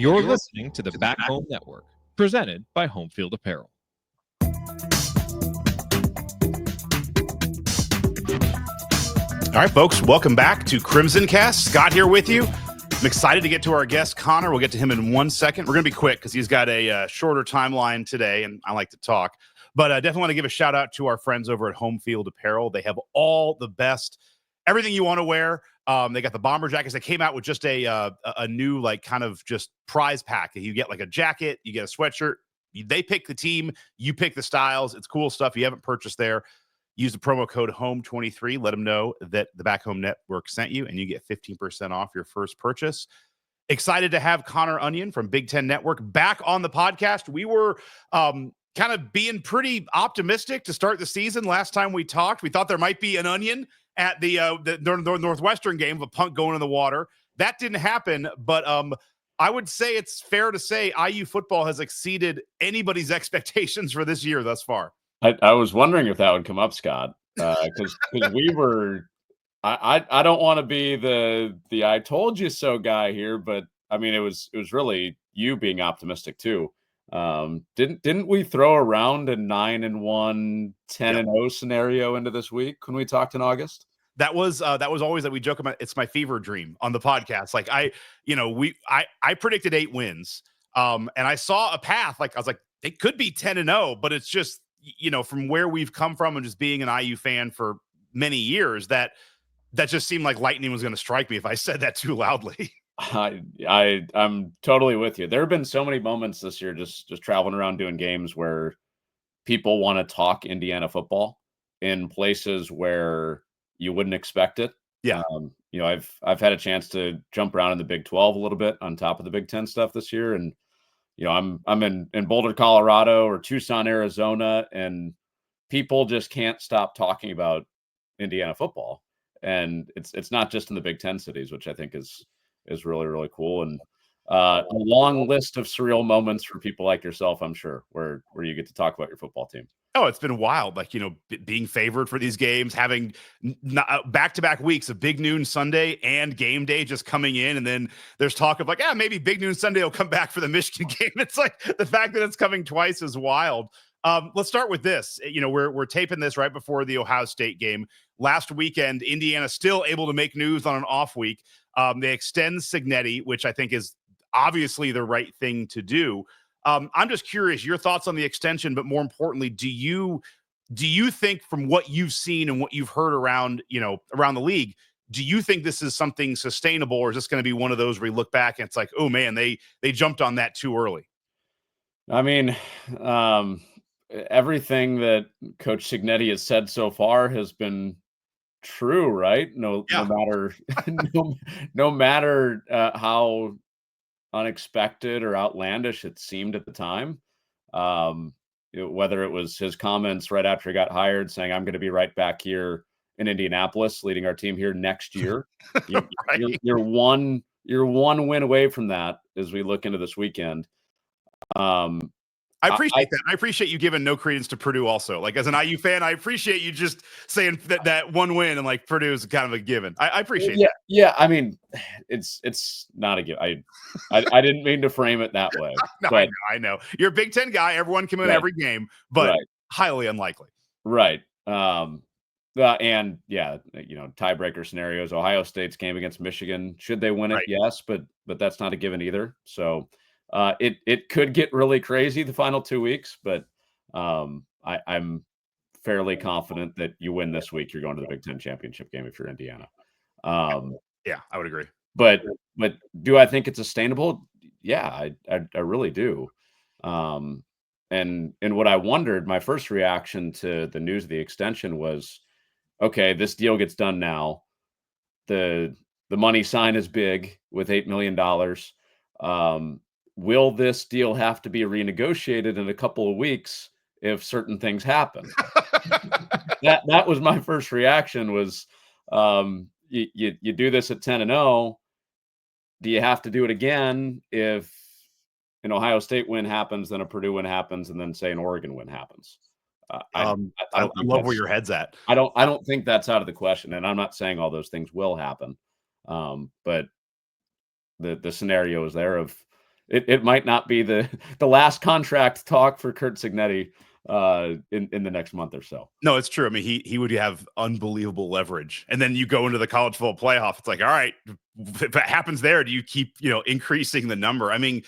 You're listening to the Back Home Network, presented by Home Field Apparel. All right, folks, welcome back to Crimson Cast. Scott here with you. I'm excited to get to our guest, Connor. We'll get to him in 1 second. We're going to be quick because he's got a shorter timeline today, and I like to talk. But I definitely want to give a shout out to our friends over at Home Field Apparel. They have all the best, everything you want to wear. They got the bomber jackets. They came out with just a new, like, kind of just prize pack. You get like a jacket, you get a sweatshirt. They pick the team, you pick the styles. It's cool stuff. You haven't purchased there, use the promo code HOME23. Let them know that the Back Home Network sent you, and you get 15% off your first purchase. Excited to have Connor Onion from Big Ten Network back on the podcast. We were kind of being pretty optimistic to start the season. Last time we talked, we thought there might be an onion at the Northwestern game of a punt going in the water. That didn't happen, but I would say it's fair to say IU football has exceeded anybody's expectations for this year thus far. I was wondering if that would come up, Scott, because we were. I don't want to be the I told you so guy here, but I mean it was really you being optimistic too. Didn't we throw around a 9-1, 10-0 scenario into this week when we talked in August? That was always that we joke about. It's my fever dream on the podcast. Like I predicted 8 wins, and I saw a path. Like I was like, they could be 10-0, but it's just, from where we've come from and just being an IU fan for many years, that just seemed like lightning was going to strike me if I said that too loudly. I'm totally with you. There have been so many moments this year, just traveling around doing games where people want to talk Indiana football in places where you wouldn't expect it. Yeah. I've had a chance to jump around in the Big 12 a little bit on top of the Big 10 stuff this year. And, I'm in Boulder, Colorado or Tucson, Arizona, and people just can't stop talking about Indiana football. And it's not just in the Big 10 cities, which I think is really, really cool. And a long list of surreal moments for people like yourself, I'm sure, where you get to talk about your football team. Oh, it's been wild. Like, being favored for these games, having back-to-back weeks of Big Noon Sunday and game day just coming in. And then there's talk of like, maybe Big Noon Sunday will come back for the Michigan game. It's like the fact that it's coming twice is wild. Let's start with this. We're taping this right before the Ohio State game. Last weekend, Indiana still able to make news on an off week. They extend Cignetti, which I think is obviously the right thing to do. I'm just curious, your thoughts on the extension, but more importantly, do you think from what you've seen and what you've heard around the league, do you think this is something sustainable, or is this going to be one of those where you look back and it's like, oh man, they jumped on that too early? I mean, everything that Coach Cignetti has said so far has been true, right? No matter how unexpected or outlandish it seemed at the time, whether it was his comments right after he got hired saying, I'm going to be right back here in Indianapolis leading our team here next year. Right. You're one win away from that as we look into this weekend. I appreciate that. I appreciate you giving no credence to Purdue also. Like, as an IU fan, I appreciate you just saying that one win and like Purdue is kind of a given. I appreciate that. Yeah. I mean, it's not a given. I didn't mean to frame it that way. No, but, I know. You're a Big Ten guy. Everyone can win every game, but highly unlikely. Right. And yeah, tiebreaker scenarios. Ohio State's game against Michigan. Should they win it? Right. Yes, but that's not a given either. So it could get really crazy the final 2 weeks, but I'm fairly confident that you win this week, you're going to the Big Ten championship game if you're Indiana. Yeah, I would agree. But do I think it's sustainable? Yeah, I really do. And what I wondered, my first reaction to the news of the extension was, okay, this deal gets done now. The money sign is big with $8 million. Will this deal have to be renegotiated in a couple of weeks if certain things happen? That was my first reaction was, you do this at 10-0. Do you have to do it again if an Ohio State win happens, then a Purdue win happens, and then say an Oregon win happens? I love where your head's at. I don't think that's out of the question, and I'm not saying all those things will happen. But the scenario is there of it might not be the last contract talk for Curt Cignetti in the next month or so. No, it's true. I mean, he would have unbelievable leverage. And then you go into the college football playoff. It's like, all right, if it happens there, do you keep, increasing the number? I mean,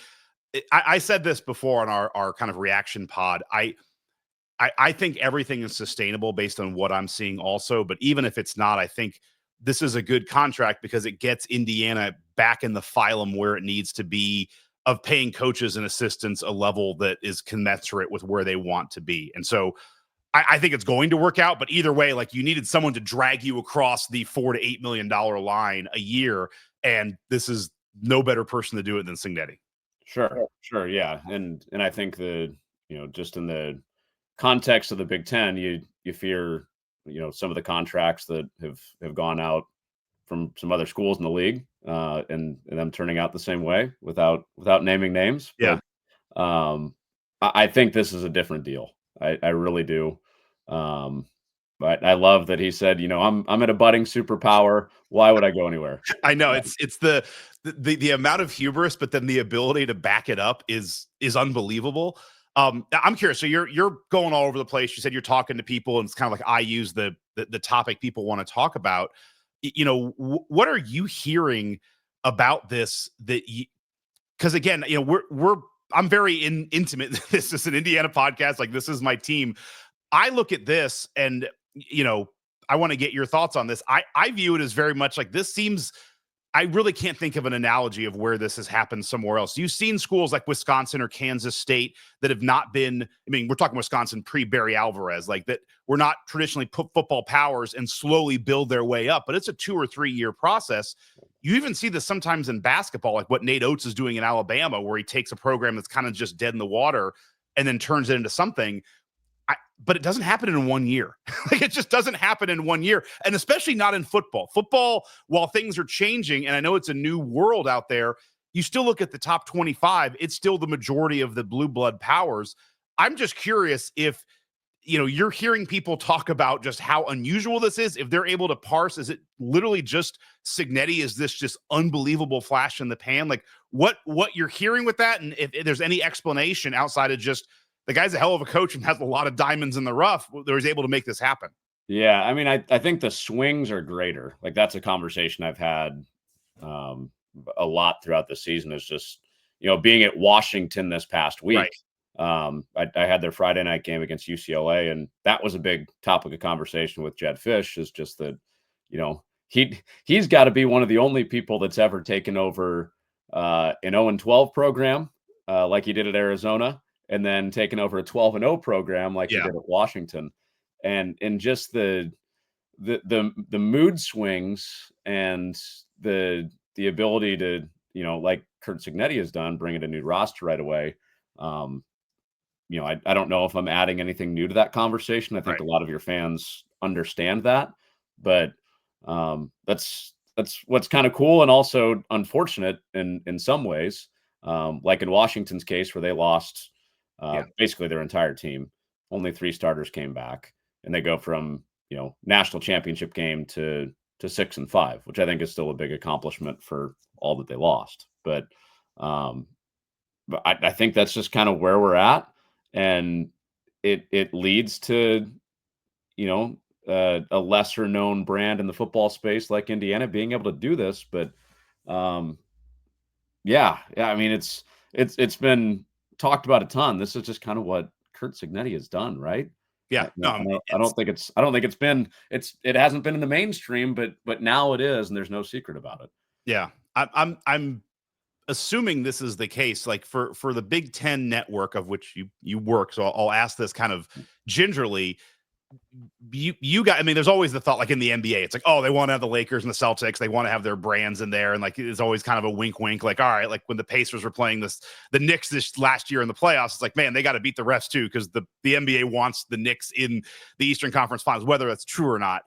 I said this before on our kind of reaction pod. I think everything is sustainable based on what I'm seeing also. But even if it's not, I think this is a good contract because it gets Indiana back in the phylum where it needs to be of paying coaches and assistants a level that is commensurate with where they want to be. And so I think it's going to work out, but either way, like you needed someone to drag you across the $4 to $8 million line a year. And this is no better person to do it than Cignetti. Sure. Yeah. And I think just in the context of the Big Ten, you fear, some of the contracts that have gone out from some other schools in the league, and them turning out the same way without naming names. Yeah. But I think this is a different deal. I really do. But I love that he said, I'm at a budding superpower. Why would I go anywhere? I know it's the amount of hubris, but then the ability to back it up is unbelievable. I'm curious. So you're going all over the place. You said you're talking to people, and it's kind of like I use the topic people want to talk about. What are you hearing about this? Because again, I'm very intimate. This is an Indiana podcast. Like this is my team. I look at this and, I want to get your thoughts on this. I view it as very much like this seems, I really can't think of an analogy of where this has happened somewhere else. You've seen schools like Wisconsin or Kansas State that have not been, we're talking Wisconsin pre-Barry Alvarez, like that we're not traditionally football powers and slowly build their way up, but it's a 2 or 3 year process. You even see this sometimes in basketball, like what Nate Oates is doing in Alabama, where he takes a program that's kind of just dead in the water and then turns it into something. But it doesn't happen in 1 year. Like it just doesn't happen in 1 year. And especially not in football. Football, while things are changing, and I know it's a new world out there, you still look at the top 25, it's still the majority of the blue blood powers. I'm just curious if, you're hearing people talk about just how unusual this is, if they're able to parse, is it literally just Cignetti? Is this just unbelievable flash in the pan? Like what you're hearing with that? And if there's any explanation outside of just, the guy's a hell of a coach and has a lot of diamonds in the rough that was able to make this happen. Yeah. I think the swings are greater. Like that's a conversation I've had a lot throughout the season is just, being at Washington this past week. Right. I had their Friday night game against UCLA, and that was a big topic of conversation with Jed Fish is just that, he's got to be one of the only people that's ever taken over an 0-12 program like he did at Arizona, and then taking over a 12-0 program like he did at Washington, and just the mood swings and the ability to, like Curt Cignetti has done, bring in a new roster right away. I don't know if I'm adding anything new to that conversation. I think a lot of your fans understand that, but that's what's kind of cool and also unfortunate in some ways. Like in Washington's case where they lost basically their entire team, only 3 starters came back, and they go from, national championship game to 6-5, which I think is still a big accomplishment for all that they lost. But I think that's just kind of where we're at. And it leads to, a lesser known brand in the football space like Indiana being able to do this. But it's been talked about a ton. This is just kind of what Curt Cignetti has done, right? Yeah. I don't think it hasn't been in the mainstream, but now it is, and there's no secret about it. Yeah. I'm assuming this is the case, like for the Big Ten network of which you work. So I'll ask this kind of gingerly. You got, there's always the thought, like in the NBA, it's like, oh, they want to have the Lakers and the Celtics. They want to have their brands in there. And like, it's always kind of a wink, wink. Like, all right, like when the Pacers were playing the Knicks this last year in the playoffs, it's like, man, they got to beat the refs too. Cause the NBA wants the Knicks in the Eastern Conference Finals, whether that's true or not.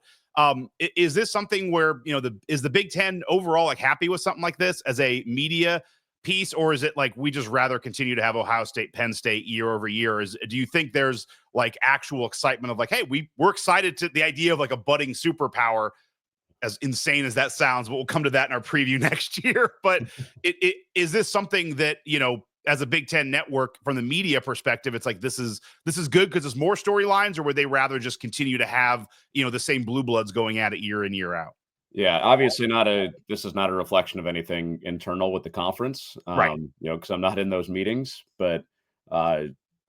Is this something where, is the Big Ten overall like happy with something like this as a media piece, or is it like we just rather continue to have Ohio State, Penn State year over year? Do you think there's like actual excitement of like, hey, we're excited to the idea of like a budding superpower, as insane as that sounds, but we'll come to that in our preview next year. But is this something that, as a Big Ten network, from the media perspective, it's like this is good because there's more storylines, or would they rather just continue to have the same blue bloods going at it year in, year out? Yeah, obviously this is not a reflection of anything internal with the conference, Right. because I'm not in those meetings. But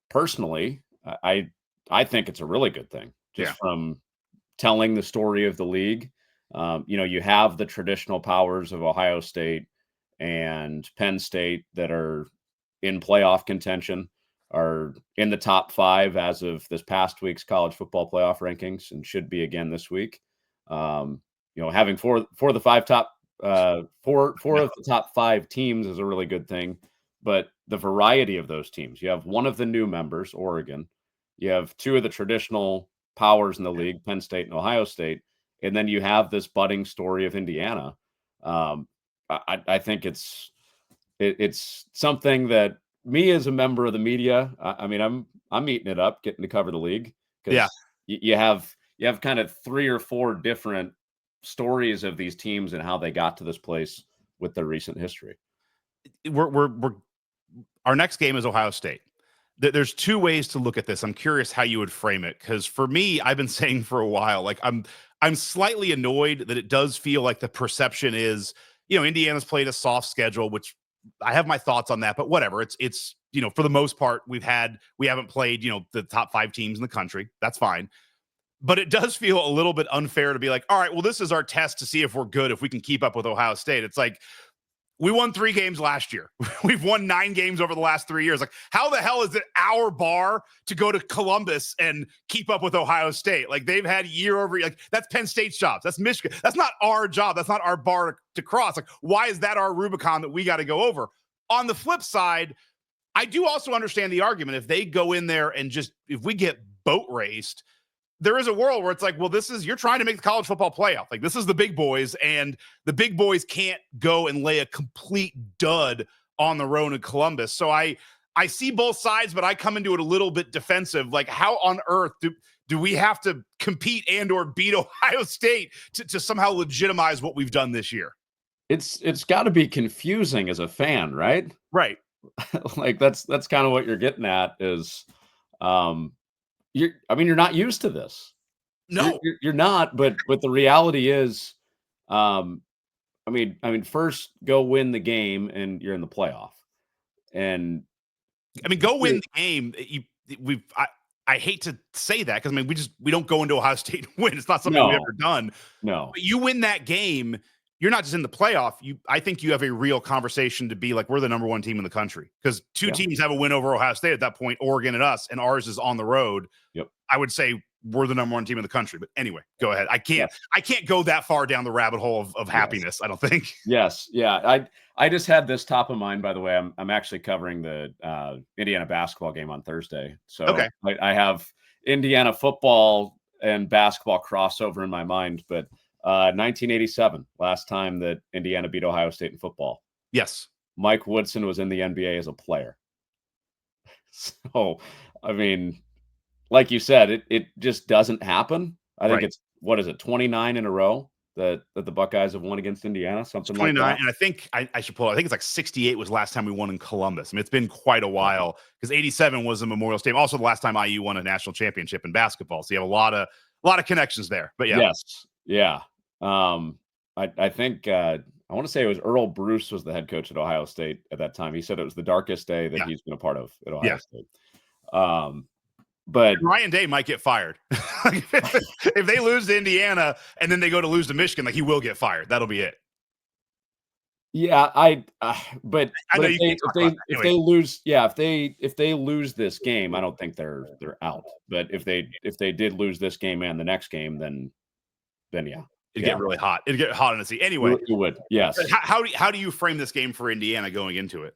personally, I think it's a really good thing, just from telling the story of the league. You have the traditional powers of Ohio State and Penn State that are in playoff contention, are in the top 5 as of this past week's college football playoff rankings, and should be again this week. Having four of the top 5 teams is a really good thing, but the variety of those teams, you have one of the new members, Oregon, you have 2 of the traditional powers in the league, Penn State and Ohio State, and then you have this budding story of Indiana. I think it's something that me as a member of the media, I'm eating it up, getting to cover the league, because you have kind of 3 or 4 different stories of these teams and how they got to this place with their recent history. Our next game is Ohio State. There's 2 ways to look at this. I'm curious how you would frame it, because for me, I've been saying for a while, like I'm slightly annoyed that it does feel like the perception is, Indiana's played a soft schedule, which I have my thoughts on that, but whatever. It's for the most part, we haven't played, the top 5 teams in the country. That's fine. But it does feel a little bit unfair to be like, all right, well, this is our test to see if we're good, if we can keep up with Ohio State. It's like, we won 3 games last year. We've won 9 games over the last 3 years. Like, how the hell is it our bar to go to Columbus and keep up with Ohio State? Like, they've had year over year. Like, that's Penn State's job. That's Michigan. That's not our job. That's not our bar to cross. Like, why is that our Rubicon that we got to go over? On the flip side, I do also understand the argument. If they go in there and if we get boat raced, there is a world where it's like, well, you're trying to make the college football playoff. Like, this is the big boys, and the big boys can't go and lay a complete dud on the road in Columbus. So I see both sides, but I come into it a little bit defensive. Like, how on earth do we have to compete and or beat Ohio State to somehow legitimize what we've done this year? It's got to be confusing as a fan, right? Right. Like, that's kind of what you're getting at is, you're not used to this. No, you're not. But the reality is, first go win the game and you're in the playoff. And go win the game. I hate to say that, because we don't go into Ohio State and win. It's not something we've ever done. No, but you win that game, you're not just in the playoff. I think you have a real conversation to be like, we're the number 1 team in the country, because 2 teams have a win over Ohio State at that point, Oregon and us, and ours is on the road. Yep. I would say we're the number 1 team in the country. But anyway, go ahead. I can't go that far down the rabbit hole of happiness, I don't think. Yes. Yeah. I just had this top of mind, by the way. I'm actually covering the Indiana basketball game on Thursday. So okay. I have Indiana football and basketball crossover in my mind, but 1987, last time that Indiana beat Ohio State in football. Yes. Mike Woodson was in the NBA as a player. So, like you said, it just doesn't happen. I think it's, 29 in a row that the Buckeyes have won against Indiana, something like 29, that. and I think I should pull it. I think it's like 68 was last time we won in Columbus. It's been quite a while, because 87 was the Memorial Stadium. Also, the last time IU won a national championship in basketball. So you have a lot of connections there. But yeah. Yes. Yeah. I think I want to say it was Earl Bruce was the head coach at Ohio State at that time. He said it was the darkest day that he's been a part of at Ohio State. But Ryan Day might get fired. If they lose to Indiana and then they go to lose to Michigan, like, he will get fired. That'll be it. Yeah, but if they lose this game, I don't think they're out. But if they did lose this game and the next game, then yeah. It'd get really hot. It'd get hot in the sea. Anyway, it would. Yes. How do you frame this game for Indiana going into it?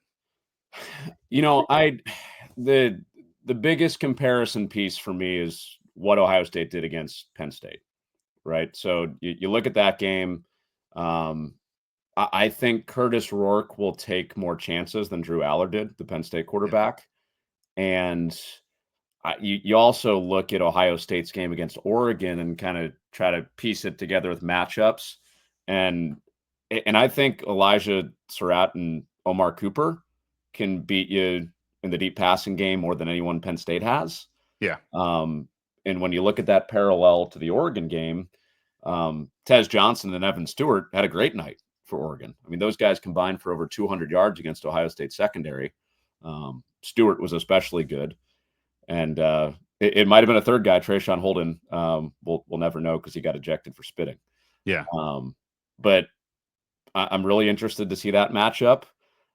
The biggest comparison piece for me is what Ohio State did against Penn State, right? So you look at that game. I think Curtis Rourke will take more chances than Drew Aller did, the Penn State quarterback. And you also look at Ohio State's game against Oregon and kind of try to piece it together with matchups. And I think Elijah Surratt and Omar Cooper can beat you in the deep passing game more than anyone Penn State has. Yeah. And when you look at that parallel to the Oregon game, Tez Johnson and Evan Stewart had a great night for Oregon. I mean, those guys combined for over 200 yards against Ohio State secondary. Stewart was especially good. And it might have been a third guy, Trayshawn Holden. We'll never know because he got ejected for spitting. Yeah. But I'm really interested to see that matchup.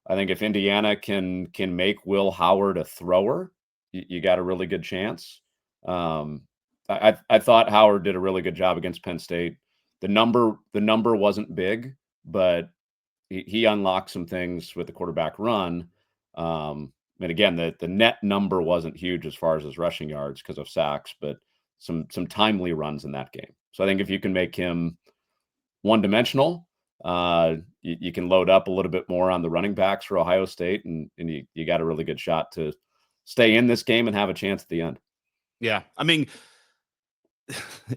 I think if Indiana can make Will Howard a thrower, you got a really good chance. I thought Howard did a really good job against Penn State. The number wasn't big, but he unlocked some things with the quarterback run. And again, the net number wasn't huge as far as his rushing yards because of sacks, but some timely runs in that game. So I think if you can make him one-dimensional, you can load up a little bit more on the running backs for Ohio State, and you got a really good shot to stay in this game and have a chance at the end. Yeah. I mean,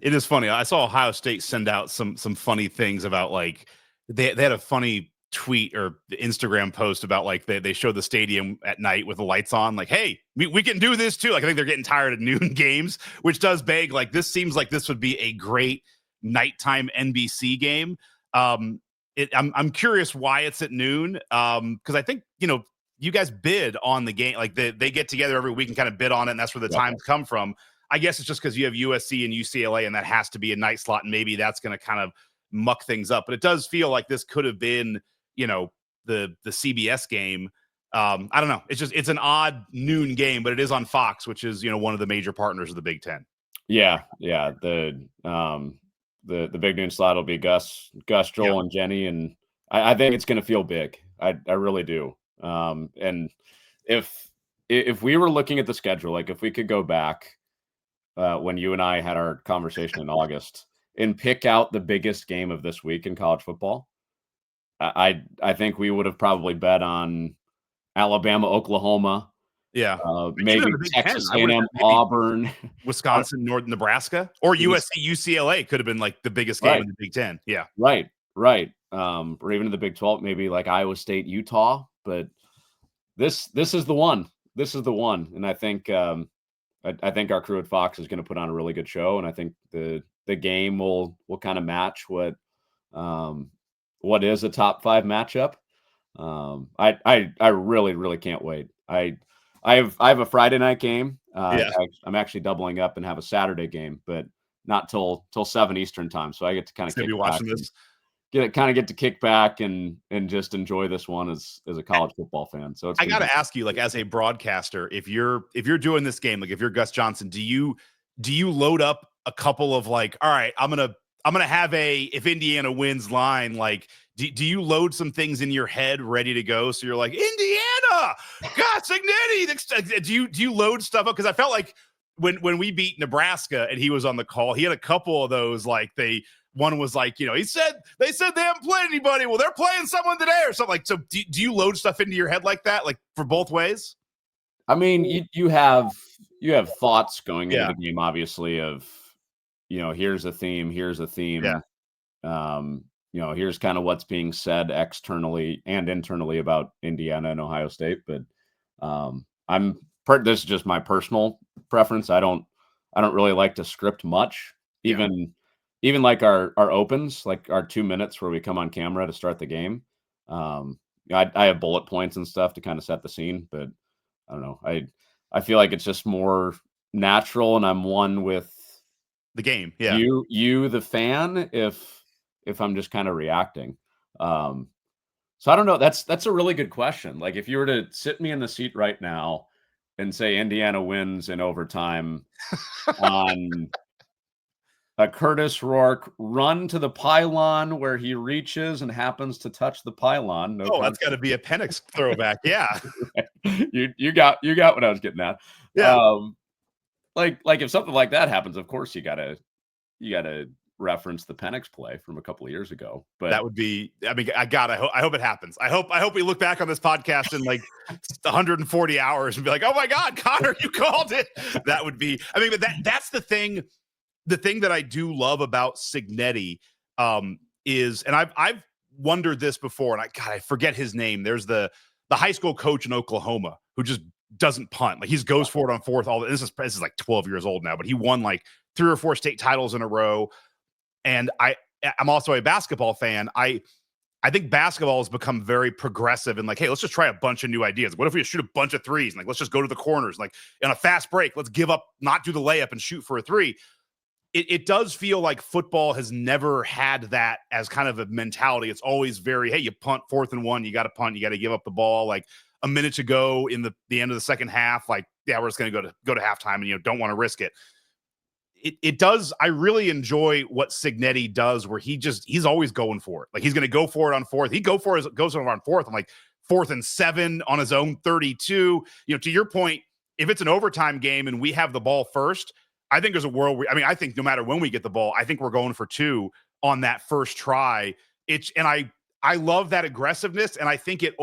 it is funny. I saw Ohio State send out some funny things about, like, they had a funny tweet or Instagram post about, like, they showed the stadium at night with the lights on, like, hey, we can do this too. Like, I think they're getting tired of noon games, which does beg, like, this seems like this would be a great nighttime NBC game. I'm curious why it's at noon. Because I think, you guys bid on the game. Like, they get together every week and kind of bid on it, and that's where the times come from. I guess it's just because you have USC and UCLA, and that has to be a night slot, and maybe that's going to kind of muck things up. But it does feel like this could have been, the CBS game. I don't know. It's an odd noon game, but it is on Fox, which is, one of the major partners of the Big Ten. Yeah. The big noon slot will be Gus, Joel, and Jenny, and I think it's going to feel big. I really do. And if we were looking at the schedule, like if we could go back when you and I had our conversation in August and pick out the biggest game of this week in college football, I think we would have probably bet on Alabama, Oklahoma. Yeah, maybe Texas A&M, Auburn, Wisconsin, North Nebraska, or USC, UCLA could have been like the biggest game in the Big Ten. Yeah, right. Or even in the Big 12, maybe like Iowa State, Utah. But this is the one. This is the one, and I think I think our crew at Fox is going to put on a really good show, and I think the game will kind of match what is a top 5 matchup. I really can't wait. I have a Friday night game. I'm actually doubling up and have a Saturday game, but not till 7 Eastern time. So I get to kind of be watching this. Get to kick back and just enjoy this one as a college football fan. So I got to ask you, like, as a broadcaster, if you're doing this game, like if you're Gus Johnson, do you load up a couple of, like, all right, I'm gonna have a if Indiana wins line, like, do you load some things in your head ready to go? So you're like, Indiana, God, Cignetti. Do you load stuff up? Because I felt like when we beat Nebraska and he was on the call, he had a couple of those, like, one was like, they said they haven't played anybody. Well, they're playing someone today or something. Like, so do you load stuff into your head like that, like for both ways? I mean, you have thoughts going into the game, obviously, of, here's a theme. Yeah. Here's kind of what's being said externally and internally about Indiana and Ohio State. But this is just my personal preference. I don't really like to script much, even like our opens, like our 2 minutes where we come on camera to start the game. I have bullet points and stuff to kind of set the scene, but I don't know. I feel like it's just more natural, and I'm one with the game. Yeah. You, the fan, if I'm just kind of reacting. So I don't know. That's a really good question. Like, if you were to sit me in the seat right now and say Indiana wins in overtime on a Curtis Rourke run to the pylon where he reaches and happens to touch the pylon. That's got to be a Penix throwback. Yeah. You got what I was getting at. Yeah. Like if something like that happens, of course you gotta reference the Penix play from a couple of years ago. But that would be, I mean, I hope it happens. I hope we look back on this podcast in like 140 hours and be like, oh my God, Connor, you called it. That would be, I mean, but that's the thing. The thing that I do love about Cignetti is, and I've wondered this before, and I forget his name. There's the the high school coach in Oklahoma who just doesn't punt. Like, he goes for it on fourth. This is like 12 years old now, but he won like 3 or 4 state titles in a row. And I'm also a basketball fan. I think basketball has become very progressive and like, hey, let's just try a bunch of new ideas. What if we just shoot a bunch of threes? And like, let's just go to the corners. Like, on a fast break, let's give up, not do the layup and shoot for a three. It does feel like football has never had that as kind of a mentality. It's always very, hey, you punt 4th and 1, you got to punt, you got to give up the ball. Like, a minute to go in the end of the second half, like, yeah, we're just going to go to halftime and, don't want to risk it. It does. I really enjoy what Cignetti does, where he's always going for it. Like, he's going to go for it on 4th. He goes for it on 4th. I'm like 4th and 7 on his own 32. To your point, if it's an overtime game and we have the ball first, I think there's a world where, I think no matter when we get the ball, I think we're going for 2 on that first try. I love that aggressiveness. And I think it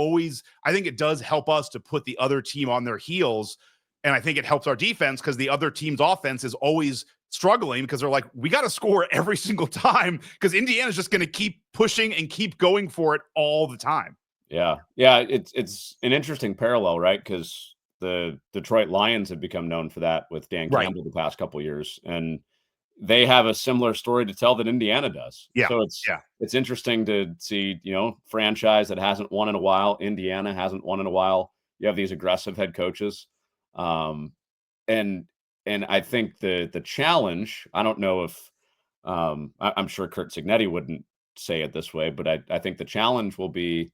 does help us to put the other team on their heels. And I think it helps our defense because the other team's offense is always struggling because they're like, we got to score every single time because Indiana's just going to keep pushing and keep going for it all the time. Yeah. Yeah. It's an interesting parallel, right? Because the Detroit Lions have become known for that with Dan Campbell the past couple of years. And they have a similar story to tell that Indiana does. Yeah. So it's interesting to see, franchise that hasn't won in a while. Indiana hasn't won in a while. You have these aggressive head coaches. And I think the challenge, I don't know if I'm sure Curt Cignetti wouldn't say it this way, but I think the challenge will be,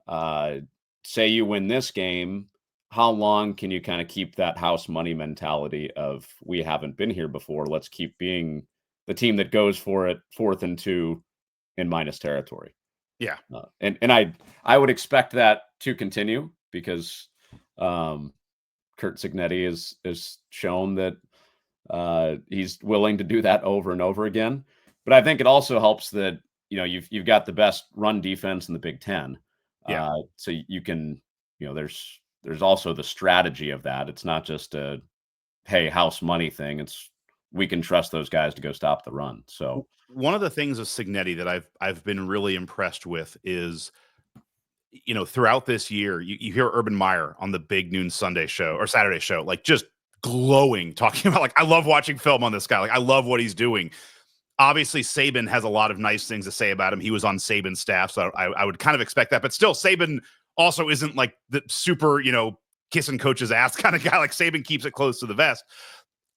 say you win this game, how long can you kind of keep that house money mentality of, we haven't been here before, let's keep being the team that goes for it 4th and 2 in minus territory. Yeah. And I would expect that to continue because Curt Cignetti has shown that he's willing to do that over and over again. But I think it also helps that, you've got the best run defense in the Big Ten. Yeah. So you can, there's also the strategy of that. It's not just a, hey, house money thing. It's, we can trust those guys to go stop the run. So one of the things of Cignetti that I've been really impressed with is, throughout this year, you hear Urban Meyer on the big noon Sunday show or Saturday show, like, just glowing, talking about, like, I love watching film on this guy. Like, I love what he's doing. Obviously, Saban has a lot of nice things to say about him. He was on Saban's staff, so I would kind of expect that. But still, Saban also isn't like the super, kissing coach's ass kind of guy. Like, Saban keeps it close to the vest.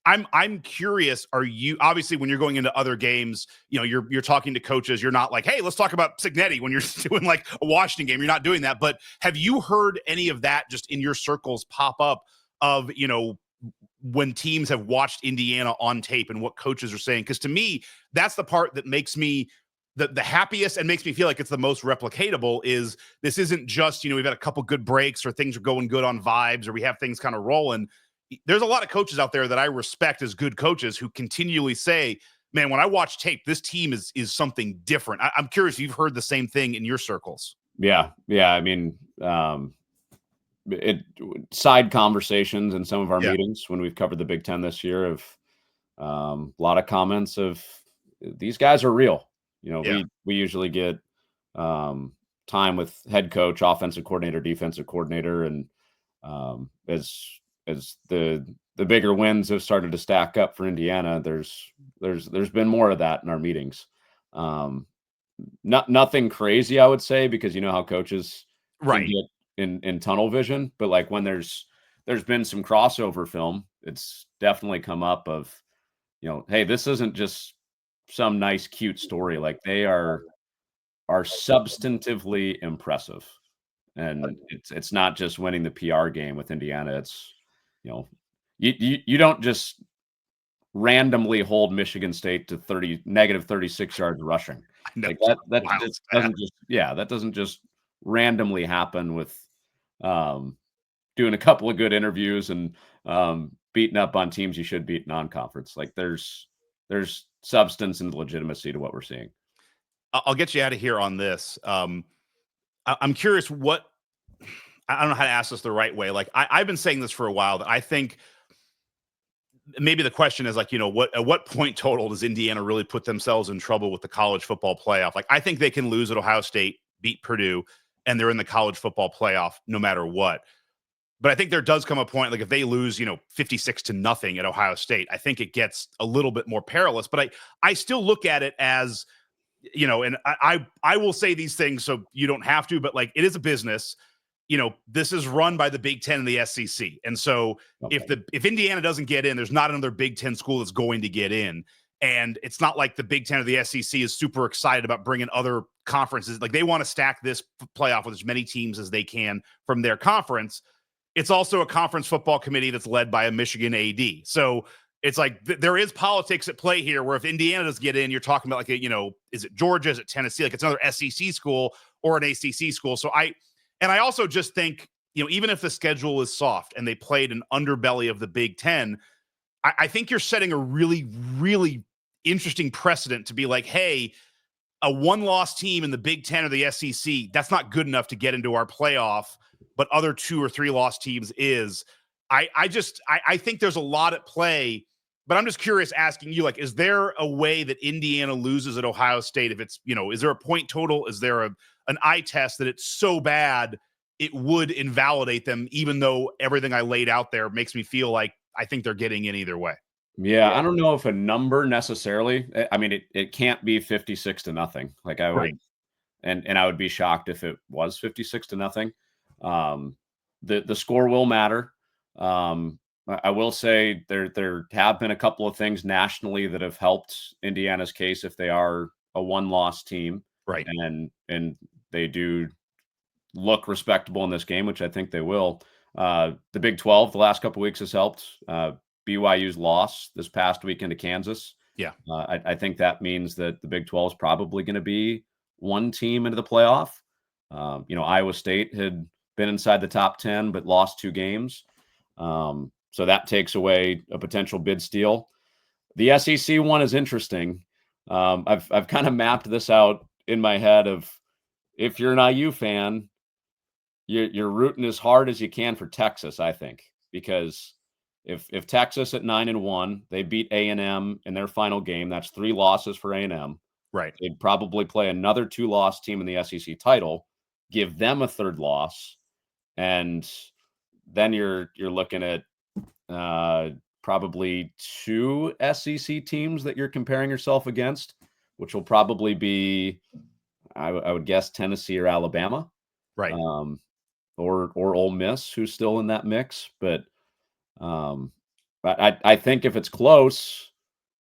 I'm curious, are you, obviously when you're going into other games, you're talking to coaches, you're not like, hey, let's talk about Cignetti when you're doing like a Washington game. You're not doing that. But have you heard any of that just in your circles pop up of, when teams have watched Indiana on tape and what coaches are saying? Because to me, that's the part that makes me the happiest and makes me feel like it's the most replicatable. Is this isn't just, we've had a couple good breaks or things are going good on vibes or we have things kind of rolling. There's a lot of coaches out there that I respect as good coaches who continually say, man, when I watch tape, this team is something different. I'm curious if you've heard the same thing in your circles. Yeah. I mean, side conversations in some of our meetings when we've covered the Big Ten this year of a lot of comments of, these guys are real. We usually get time with head coach, offensive coordinator, defensive coordinator, and as the bigger wins have started to stack up for Indiana, there's been more of that in our meetings. Nothing crazy, I would say, because how coaches can get in tunnel vision, but like when there's been some crossover film, it's definitely come up of, hey, this isn't just some nice, cute story. Like, they are substantively impressive. And it's not just winning the PR game with Indiana. It's, you don't just randomly hold Michigan State to negative 36 yards rushing. Like that doesn't just randomly happen with doing a couple of good interviews and beating up on teams you should beat non-conference. Like, there's substance and legitimacy to what we're seeing. I'll get you out of here on this. I'm curious I don't know how to ask this the right way. Like, I've been saying this for a while, that I think maybe the question is like, at what point total does Indiana really put themselves in trouble with the college football playoff? Like, I think they can lose at Ohio State, beat Purdue, and they're in the college football playoff no matter what. But I think there does come a point, like if they lose, 56-0 at Ohio State, I think it gets a little bit more perilous. But I still look at it as, and I will say these things so you don't have to, but like it is a business. This is run by the Big Ten and the SEC. And so if Indiana doesn't get in, there's not another Big Ten school that's going to get in. And it's not like the Big Ten or the SEC is super excited about bringing other conferences. Like they want to stack this playoff with as many teams as they can from their conference. It's also a conference football committee that's led by a Michigan AD. So it's like there is politics at play here where if Indiana does get in, you're talking about like, is it Georgia? Is it Tennessee? Like it's another SEC school or an ACC school. So I also just think, even if the schedule is soft and they played an underbelly of the Big Ten, I think you're setting a really, really interesting precedent to be like, hey, a one-loss team in the Big Ten or the SEC, that's not good enough to get into our playoff, but other 2 or 3 loss teams is. I think there's a lot at play, but I'm just curious asking you, like, is there a way that Indiana loses at Ohio State if it's, is there a point total? Is there an eye test that it's so bad it would invalidate them, even though everything I laid out there makes me feel like I think they're getting in either way? Yeah, I don't know if a number necessarily. I mean, it can't be 56-0. Like I would, Right. and I would be shocked if it was 56-0. The score will matter. I will say there have been a couple of things nationally that have helped Indiana's case if they are a one-loss team, Right. And they do look respectable in this game, which I think they will. The Big 12 the last couple of weeks has helped. BYU's loss this past weekend to Kansas. Yeah. I think that means that the Big 12 is probably going to be one team into the playoff. Iowa State had been inside the top 10, but lost 2 games. So that takes away a potential bid steal. The SEC one is interesting. I've kind of mapped this out in my head of if you're an IU fan, you're rooting as hard as you can for Texas, I think, because if Texas at 9-1, they beat A&M in their final game, that's 3 losses for A&M. Right. They'd probably play another 2-loss team in the SEC title, give them a 3rd loss, and then you're looking at probably 2 SEC teams that you're comparing yourself against, which will probably be, I would guess, Tennessee or Alabama, Right. or Ole Miss, who's still in that mix. But I think if it's close,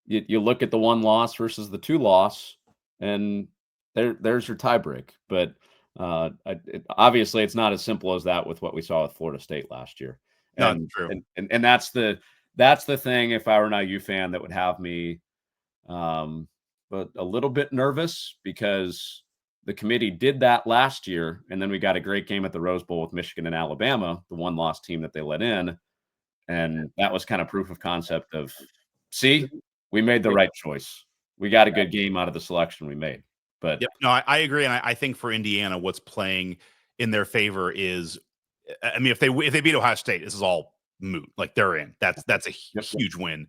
you look at the 1 loss versus the 2 loss, and there's your tiebreak. But obviously, it's not as simple as that with what we saw with Florida State last year. No, And, true. And that's the thing. If I were an IU fan, that would have me but a little bit nervous, because the committee did that last year, and then we got a great game at the Rose Bowl with Michigan and Alabama, the 1-loss team that they let in, and that was kind of proof of concept of, see, we made the right choice. We got a good game out of the selection we made. But yep. No, I agree, and I think for Indiana, what's playing in their favor is, I mean, if they beat Ohio State, this is all moot. Like they're in. That's a huge win.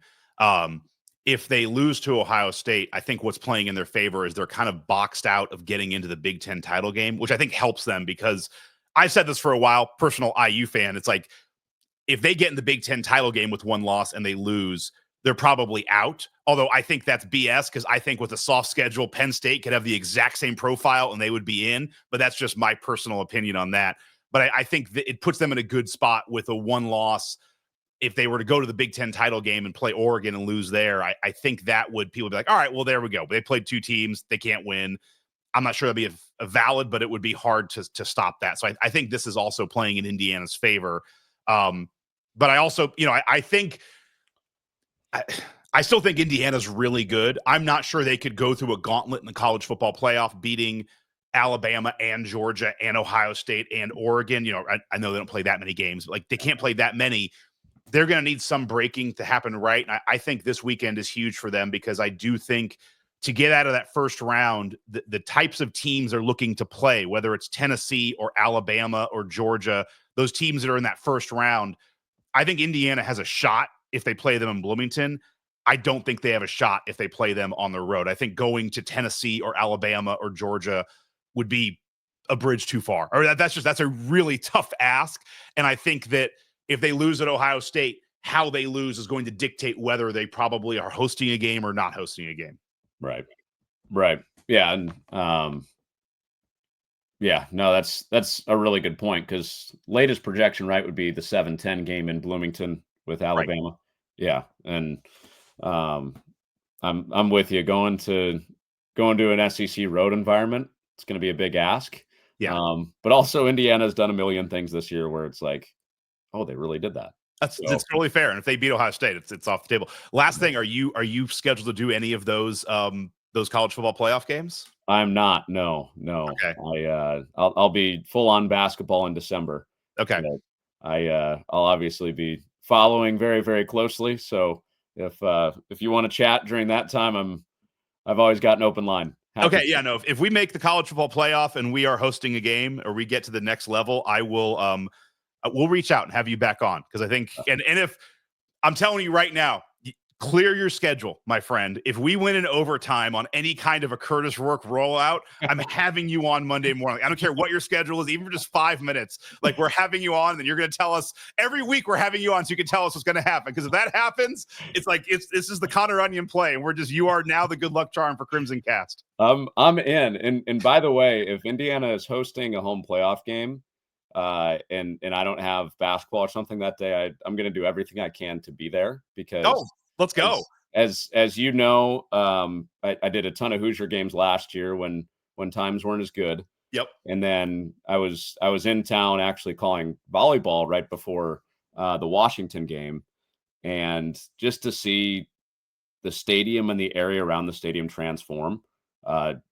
If they lose to Ohio State, I think what's playing in their favor is they're kind of boxed out of getting into the Big Ten title game, which I think helps them, because I've said this for a while, personal IU fan. It's like, if they get in the Big Ten title game with 1 loss and they lose, they're probably out. Although I think that's BS, because I think with a soft schedule, Penn State could have the exact same profile and they would be in. But that's just my personal opinion on that. But I think that it puts them in a good spot with a 1 loss. If they were to go to the Big Ten title game and play Oregon and lose there, I think that would, people would be like, all right, well, there we go. They played 2 teams. They can't win. I'm not sure that'd be a valid, but it would be hard to stop that. So I think this is also playing in Indiana's favor. But I also, I think I still think Indiana's really good. I'm not sure they could go through a gauntlet in the college football playoff, beating Alabama and Georgia and Ohio State and Oregon. I know they don't play that many games. Like, they can't play that many. They're going to need some breaking to happen, right? And I think this weekend is huge for them, because I do think to get out of that first round, the types of teams are looking to play, whether it's Tennessee or Alabama or Georgia, those teams that are in that first round, I think Indiana has a shot if they play them in Bloomington. I don't think they have a shot if they play them on the road. I think going to Tennessee or Alabama or Georgia would be a bridge too far, or that's a really tough ask. And I think that if they lose at Ohio State, how they lose is going to dictate whether they probably are hosting a game or not hosting a game. Right. Yeah. And yeah, no, that's a really good point, because latest projection, right, would be the 7-10 game in Bloomington with Alabama. Right. Yeah. And I'm with you. Going to an SEC road environment, it's going to be a big ask. Yeah. But also Indiana's done a million things this year where it's like, oh, they really did that. It's totally fair. And if they beat Ohio State, it's off the table. Last thing, are you scheduled to do any of those college football playoff games? I'm not. No. Okay. I'll be full on basketball in December. Okay. I'll obviously be following very, very closely. So if you want to chat during that time, I've always got an open line. Okay. Yeah. No. If we make the college football playoff and we are hosting a game, or we get to the next level, I will we'll reach out and have you back on, because I think and if I'm telling you right now, clear your schedule, my friend. If we win in overtime on any kind of a Curtis Rourke rollout, I'm having you on Monday morning. I don't care what your schedule is, even for just 5 minutes. Like, we're having you on, and you're going to tell us every week. We're having you on so you can tell us what's going to happen. Because if that happens, it's like this is the Connor Onion play, and you are now the good luck charm for Crimson Cast. I'm in. And by the way, if Indiana is hosting a home playoff game, and I don't have basketball or something that day, I'm going to do everything I can to be there, because let's go. As you know, I did a ton of Hoosier games last year when times weren't as good. Yep. And then I was in town actually calling volleyball right before the Washington game, and just to see the stadium and the area around the stadium transform,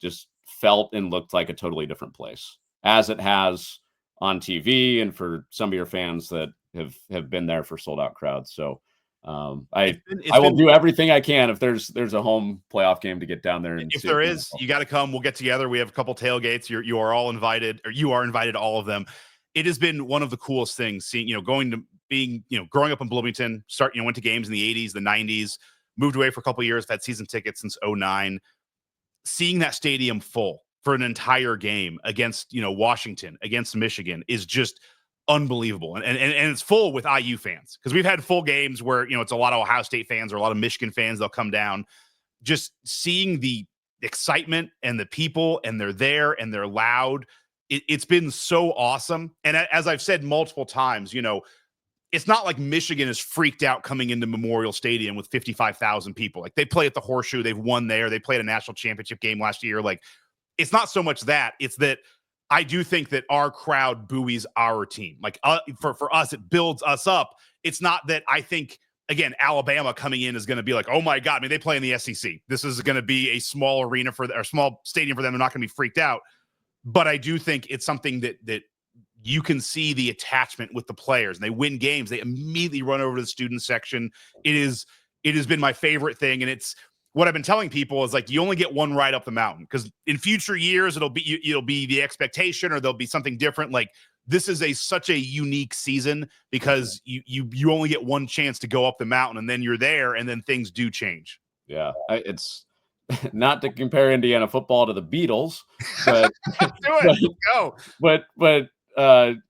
just felt and looked like a totally different place, as it has on TV, and for some of your fans that have been there for sold out crowds. So I will do everything I can if there's a home playoff game to get down there. And if there is, you got to come. We'll get together. We have a couple tailgates. You are all invited, or you are invited, all of them. It has been one of the coolest things seeing, growing up in Bloomington, went to games in the 80s, the 90s, moved away for a couple of years, had season tickets since 2009. Seeing that stadium full for an entire game against, Washington, against Michigan, is just unbelievable. And it's full with IU fans, because we've had full games where, it's a lot of Ohio State fans or a lot of Michigan fans. They'll come down. Just seeing the excitement and the people, and they're there and they're loud. It's been so awesome. And as I've said multiple times, it's not like Michigan is freaked out coming into Memorial Stadium with 55,000 people. Like, they play at the Horseshoe. They've won there. They played a national championship game last year. Like, it's not so much that. It's that I do think that our crowd buoys our team. Like, for us, it builds us up. It's not that I think, again, Alabama coming in is going to be like, oh my God, they play in the SEC. This is going to be a small arena or small stadium for them. They're not going to be freaked out. But I do think it's something that you can see the attachment with the players, and they win games. They immediately run over to the student section. It has been my favorite thing. And it's what I've been telling people is, like, you only get one ride up the mountain, because in future years, it'll be the expectation, or there'll be something different. Like, this is such a unique season, because you only get one chance to go up the mountain, and then you're there, and then things do change. Yeah. It's not to compare Indiana football to the Beatles, but go. But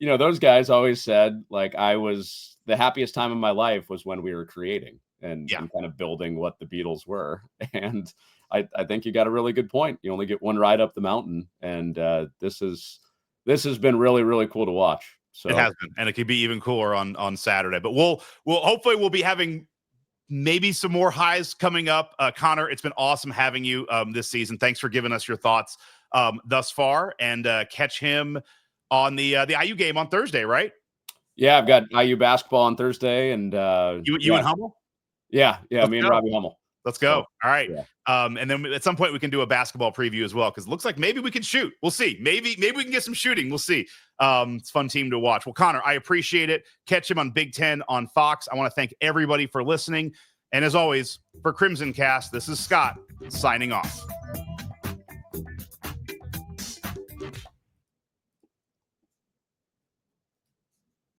those guys always said, like, the happiest time of my life was when we were creating and kind of building what the Beatles were. And I think you got a really good point. You only get one ride up the mountain, and this has been really, really cool to watch. So it has been, and it could be even cooler on Saturday. But we'll hopefully be having maybe some more highs coming up. Connor, it's been awesome having you this season. Thanks for giving us your thoughts thus far, and catch him on the IU game on Thursday, right? Yeah, I've got IU basketball on Thursday, and you and Hummel? Yeah, me and Robbie Hummel. Let's go. All right. Yeah. And then at some point we can do a basketball preview as well, because it looks like maybe we can shoot. We'll see. Maybe we can get some shooting. We'll see. It's a fun team to watch. Well, Connor, I appreciate it. Catch him on Big Ten on Fox. I want to thank everybody for listening. And as always, for Crimson Cast, this is Scott signing off.